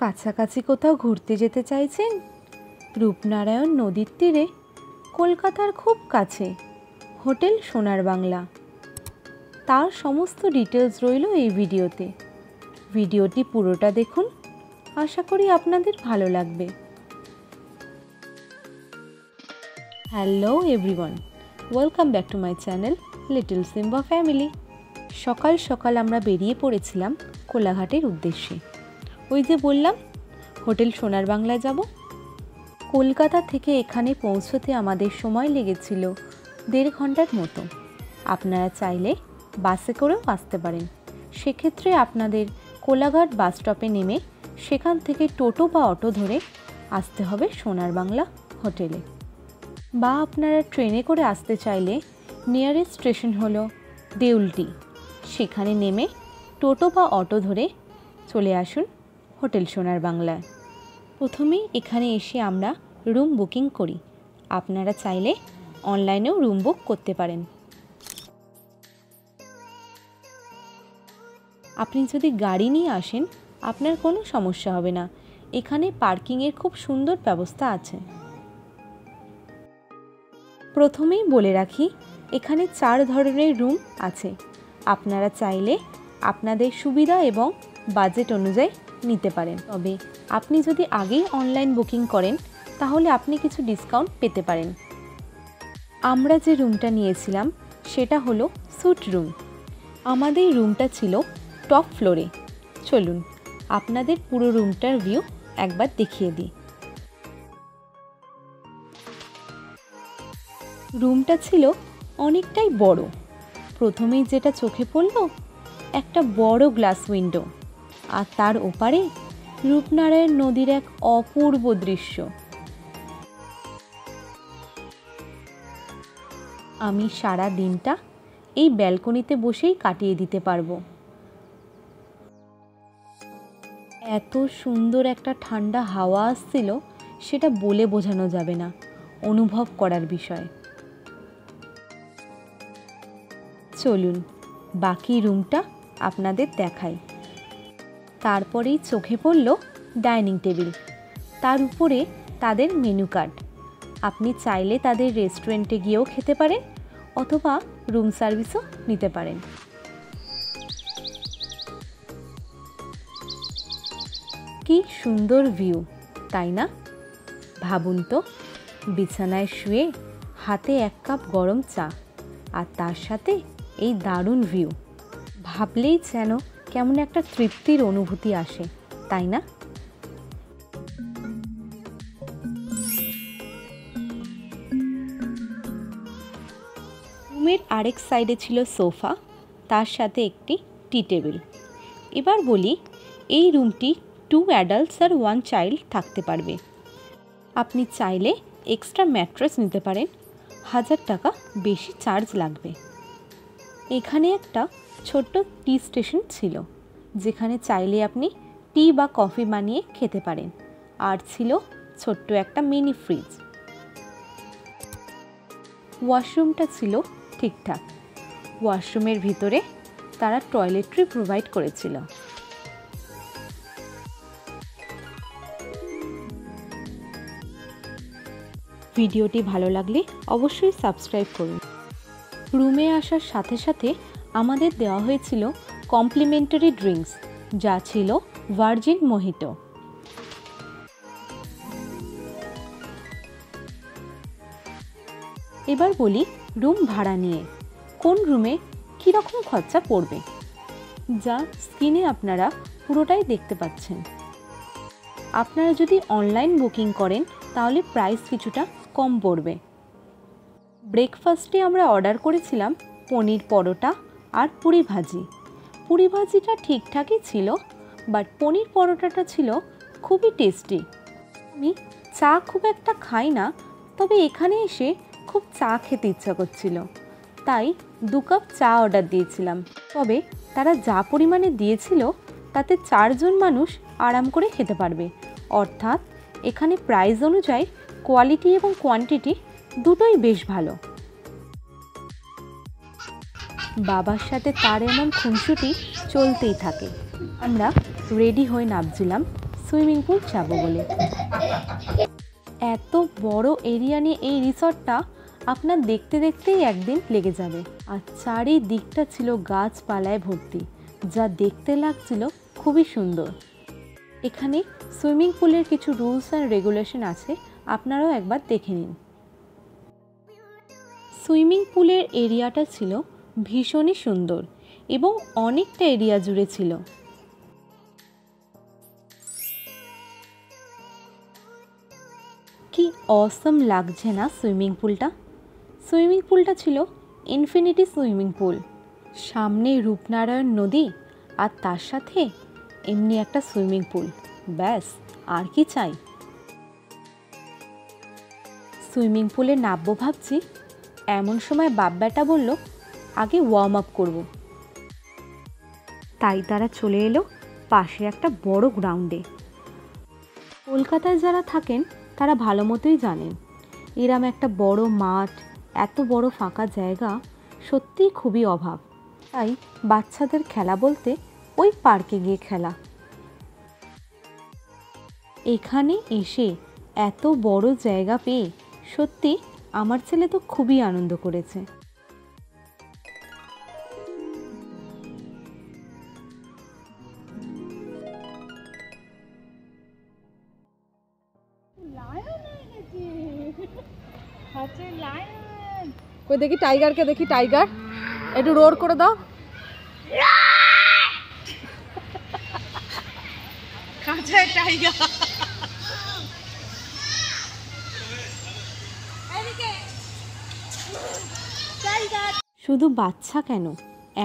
কাছাকাছি কোথাও ঘুরতে যেতে চাইছেন? রূপনারায়ণ নদীর তীরে, কলকাতার খুব কাছে, হোটেল সোনার বাংলা। তার সমস্ত ডিটেলস রইল এই ভিডিওতে। ভিডিওটি পুরোটা দেখুন, আশা করি আপনাদের ভালো লাগবে। Hello everyone, welcome back to my channel little Simba family. সকাল সকাল আমরা বেরিয়ে পড়েছিলাম কোলাঘাটের উদ্দেশ্যে। ওই যে বললাম হোটেল সোনার বাংলায় যাব। কলকাতা থেকে এখানে পৌঁছতে আমাদের সময় লেগেছিল 1.5 ঘন্টার মতো। আপনারা চাইলে বাসে করেও আসতে পারেন। সেক্ষেত্রে আপনাদের কোলাঘাট বাস স্টপে নেমে সেখান থেকে টোটো বা অটো ধরে আসতে হবে সোনার বাংলা হোটেলে। বা আপনারা ট্রেনে করে আসতে চাইলে নিয়ারেস্ট স্টেশন হলো দেউলটি। সেখানে নেমে টোটো বা অটো ধরে চলে আসুন হোটেল সোনার বাংলায়। প্রথমেই এখানে এসে আমরা রুম বুকিং করি। আপনারা চাইলে অনলাইনেও রুম বুক করতে পারেন। আপনি যদি গাড়ি নিয়ে আসেন আপনার কোনো সমস্যা হবে না। এখানে পার্কিংয়ের খুব সুন্দর ব্যবস্থা আছে। প্রথমেই বলে রাখি, এখানে 4 ধরনের রুম আছে। আপনারা চাইলে আপনাদের সুবিধা এবং বাজেট অনুযায়ী নিতে পারেন। তবে আপনি যদি আগেই অনলাইন বুকিং করেন তাহলে আপনি কিছু ডিসকাউন্ট পেতে পারেন। আমরা যে রুমটা নিয়েছিলাম সেটা হলো স্যুট রুম। আমাদের রুমটা ছিল টপ ফ্লোরে। চলুন আপনাদের পুরো রুমটার ভিউ একবার দেখিয়ে দিই। রুমটা ছিল অনেকটাই বড়। প্রথমেই যেটা চোখে পড়ল, একটা বড় গ্লাস উইন্ডো, আর তার ওপারে রূপনারায়ণ নদীর এক অপূর্ব দৃশ্য। আমি সারা দিনটা এই ব্যালকনিতে বসেই কাটিয়ে দিতে পারবো। এত সুন্দর একটা ঠান্ডা হাওয়া আসছিল, সেটা বলে বোঝানো যাবে না, অনুভব করার বিষয়। চলুন বাকি রুমটা আপনাদের দেখাই। তারপরেই চোখে পড়ল ডাইনিং টেবিল, তার উপরে তাদের মেনু কার্ড। আপনি চাইলে তাদের রেস্টুরেন্টে গিয়েও খেতে পারেন অথবা রুম সার্ভিসও নিতে পারেন। কি সুন্দর ভিউ, তাই না? ভাবুন তো, বিছানায় শুয়ে হাতে 1 কাপ গরম চা আর তার সাথে এই দারুণ ভিউ, ভাবলেই যেন কেমন একটা তৃপ্তির অনুভূতি আসে, তাই না? রুমের আরেক সাইডে ছিল সোফা, তার সাথে একটি টি টেবিল। এবার বলি, এই রুমটি 2 অ্যাডাল্টস আর 1 চাইল্ড থাকতে পারবে। আপনি চাইলে এক্সট্রা ম্যাট্রেস নিতে পারেন, 1000 টাকা বেশি চার্জ লাগবে। এখানে একটা ছোট্ট টি স্টেশন ছিল, যেখানে চাইলে আপনি টি বা কফি বানিয়ে খেতে পারেন, আর ছিল ছোট্ট একটা মিনি ফ্রিজ। ওয়াশরুমটা ছিল ঠিকঠাক। ওয়াশরুমের ভিতরে তারা টয়লেট্রি প্রোভাইড করেছিল। ভিডিওটি ভালো লাগলে অবশ্যই সাবস্ক্রাইব করুন। রুমে আসার সাথে সাথে আমাদের দেওয়া হয়েছিল কমপ্লিমেন্টারি ড্রিঙ্কস, যা ছিল ভার্জিন মোহিতো। এবার বলি রুম ভাড়া নিয়ে, কোন রুমে কীরকম খরচা পড়বে, যা স্ক্রিনে আপনারা পুরোটাই দেখতে পাচ্ছেন। আপনারা যদি অনলাইন বুকিং করেন তাহলে প্রাইস কিছুটা কম পড়বে। ব্রেকফাস্টে আমরা অর্ডার করেছিলাম পনির পরোটা আর পুরি ভাজি। পুরি ভাজিটা ঠিকঠাকই ছিল, বাট পনির পরোটাটা ছিল খুবই টেস্টি। আমি চা খুব একটা খাই না, তবে এখানে এসে খুব চা খেতে ইচ্ছা করছিল, তাই 2 কাপ চা অর্ডার দিয়েছিলাম। তবে তারা যা পরিমাণে দিয়েছিল তাতে 4 জন মানুষ আরাম করে খেতে পারবে। অর্থাৎ এখানে প্রাইস অনুযায়ী কোয়ালিটি এবং কোয়ান্টিটি দুটোই বেশ ভালো। বাবার সাথে তার এমন খুনসুটি চলতেই থাকে। আমরা রেডি হয়ে নামছিলাম সুইমিং পুল যাবো বলে। এত বড় এরিয়া নিয়ে এই রিসর্টটা আপনার দেখতে দেখতেই একদিন লেগে যাবে। আর চারিদিকটা ছিল গাছপালায় ভর্তি, যা দেখতে লাগছিল খুবই সুন্দর। এখানে সুইমিং পুলের কিছু রুলস অ্যান্ড রেগুলেশন আছে, আপনারাও একবার দেখে নিন। সুইমিং পুলের এরিয়াটা ছিল ভীষণই সুন্দর এবং অনেকটা এরিয়া জুড়ে ছিল। কি অসম লাগছে না সুইমিং পুলটা। সুইমিং পুলটা ছিল ইনফিনিটি সুইমিং পুল, সামনে রূপনারায়ণ নদী আর তার সাথে এমনি একটা সুইমিং পুল, ব্যাস আর কি চাই। সুইমিং পুলে নামবো ভাবছি, এমন সময় বাপ বেটা বলল আগে ওয়ার্ম আপ করব। তাই তারা চলে এলো পাশে একটা বড় গ্রাউন্ডে। কলকাতায় যারা থাকেন তারা ভালো মতোই জানেন, এরম একটা বড় মাঠ, এত বড় ফাঁকা জায়গা সত্যিই খুবই অভাব। তাই বাচ্চাদের খেলা বলতে ওই পার্কে গিয়ে খেলা। এখানে এসে এত বড় জায়গা পেয়ে সত্যি আমার ছেলে তো খুবই আনন্দ করেছে। কই দেখি টাইগারকে, দেখি টাইগার, একটু রোর করে দাও। কাছে টাইগার, শুধু বাচ্চা কেন,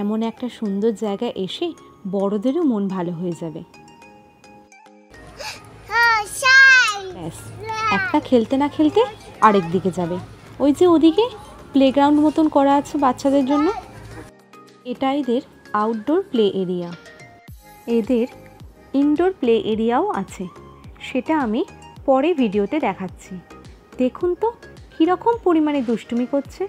এমন একটা সুন্দর জায়গায় এসে বড়দেরও মন ভালো হয়ে যাবে। ব্যাস, একটা খেলতে না খেলতে আরেক দিকে যাবে। ওই যে ওদিকে প্লেগ্রাউন্ড মতন করা আছে বাচ্চাদের জন্য, এটা এদের আউটডোর প্লে এরিয়া। এদের ইনডোর প্লে এরিয়াও আছে, সেটা আমি পরে ভিডিওতে দেখাচ্ছি। দেখুন তো কীরকম পরিমাণে দুষ্টুমি করছে।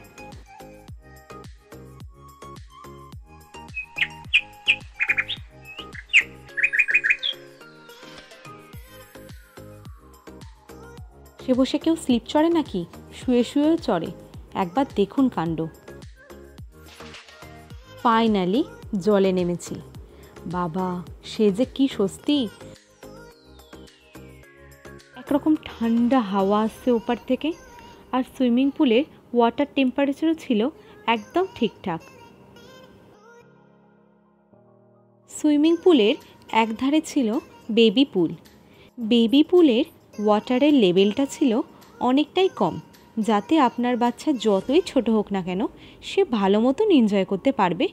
সে বসে কেউ স্লিপ চড়ে নাকি, শুয়ে শুয়েও চড়ে, একবার দেখুন কাণ্ড। ফাইনালি জলে নেমেছি, বাবা সে যে কি স্বস্তি। একরকম ঠান্ডা হাওয়া আসছে ওপার থেকে, আর সুইমিং পুলের ওয়াটার টেম্পারেচারও ছিল একদম ঠিকঠাক। সুইমিং পুলের একধারে ছিল বেবি পুল। বেবি পুলের ওয়াটারের লেভেলটা ছিল অনেকটাই কম, যাতে আপনার বাচ্চা যতই ছোট হোক না কেন সে ভালো মতন এনজয় করতে পারবে।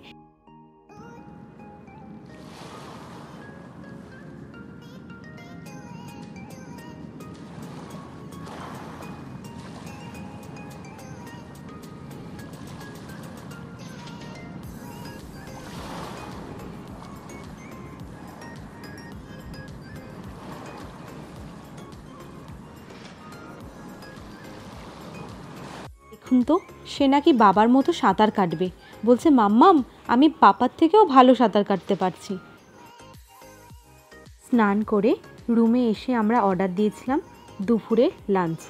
দেখুন তো সে নাকি বাবার মতো সাঁতার কাটবে, বলছে মাম্মাম আমি পাপার থেকেও ভালো সাঁতার কাটতে পারছি। স্নান করে রুমে এসে আমরা অর্ডার দিয়েছিলাম দুপুরে লাঞ্চ।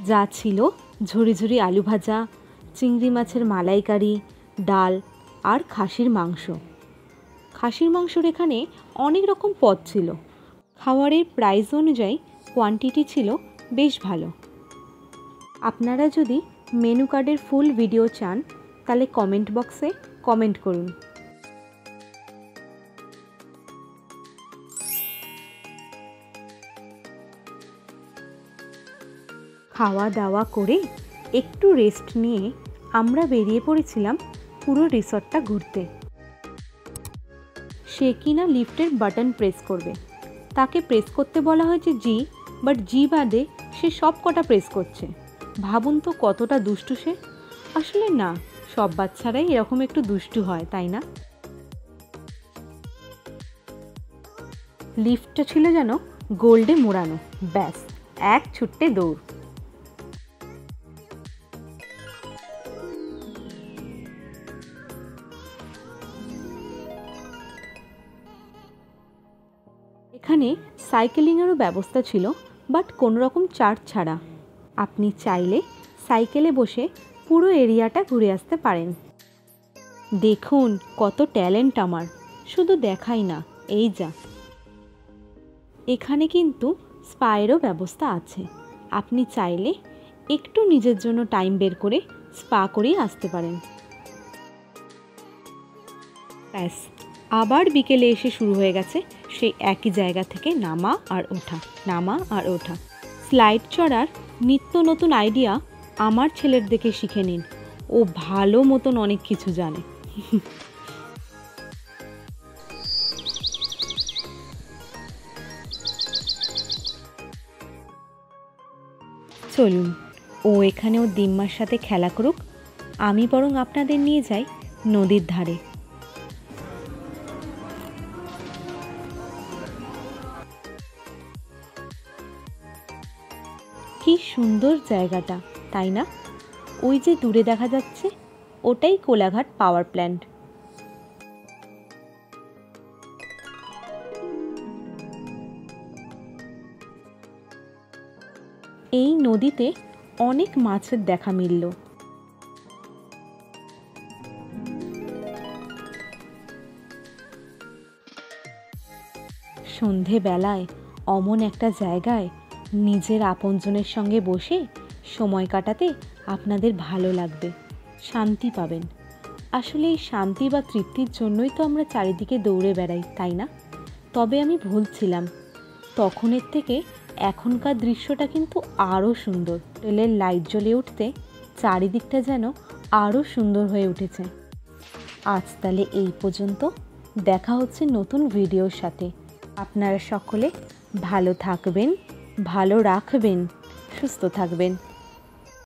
যা ছিল ঝুরি ঝুরি আলু ভাজা, চিংড়ি মাছের মালাইকারি, ডাল আর খাসির মাংস। খাসির মাংসর এখানে অনেক রকম পদ ছিল, খাবারের প্রাইস অনুযায়ী কোয়ান্টিটি ছিল বেশ ভালো। আপনারা যদি মেনু কার্ডের ফুল ভিডিও চান তাহলে কমেন্ট বক্সে কমেন্ট করুন। খাওয়া দাওয়া করে একটু রেস্ট নিয়ে আমরা বেরিয়ে পড়েছিলাম পুরো রিসর্টটা ঘুরতে। সে কিনা লিফটের বাটন প্রেস করবে, তাকে প্রেস করতে বলা হয়েছে জি, বাট জি বাদে সে সব কটা প্রেস করছে। ভাবুন তো কতটা দুষ্টু সে। আসলে না, সব বাচ্চারাই এরকম একটু দুষ্টু হয়, তাই না? লিফটটা ছিল যেন গোল্ডে মোড়ানো, ব্যাস এক ছুট্টে দৌড়। এখানে সাইকেলিংয়েরও ব্যবস্থা ছিল, বাট কোনো রকম চার্জ ছাড়া। আপনি চাইলে সাইকেলে বসে পুরো এরিয়াটা ঘুরে আসতে পারেন। দেখুন কত ট্যালেন্ট আমার, শুধু দেখাই না, এই যা। এখানে কিন্তু স্পায়েরও ব্যবস্থা আছে। আপনি চাইলে একটু নিজের জন্য টাইম বের করে স্পা করেই আসতে পারেন। ব্যাস, আবার বিকেলে এসে শুরু হয়ে গেছে সেই একই জায়গা থেকে নামা আর ওঠা, নামা আর ওঠা। স্লাইড চড়ার নিত্য নতুন আইডিয়া আমার ছেলের দেখে শিখে নিন, ও ভালো মতন অনেক কিছু জানে। চলুন, ও এখানে ওর দিম্মার সাথে খেলা করুক, আমি বরং আপনাদের নিয়ে যাই নদীর ধারে। কি সুন্দর জায়গাটা, তাই না? ওই যে দূরে দেখা যাচ্ছে, ওটাই কোলাঘাট পাওয়ার প্ল্যান্ট। এই নদীতে অনেক মাছের দেখা মিলল। সন্ধেবেলায় অমন একটা জায়গায় নিজের আপনজনের সঙ্গে বসে সময় কাটাতে আপনাদের ভালো লাগবে, শান্তি পাবেন। আসলে এই শান্তি বা তৃপ্তির জন্যই তো আমরা চারিদিকে দৌড়ে বেড়াই, তাই না? তবে আমি ভুলছিলাম, তখনের থেকে এখনকার দৃশ্যটা কিন্তু আরও সুন্দর। রেলের লাইট জ্বলে উঠতে চারিদিকটা যেন আরও সুন্দর হয়ে উঠেছে। আজ তাহলে এই পর্যন্ত, দেখা হচ্ছে নতুন ভিডিওর সাথে। আপনারা সকলে ভালো থাকবেন, ভালো রাখবেন, সুস্থ থাকবেন।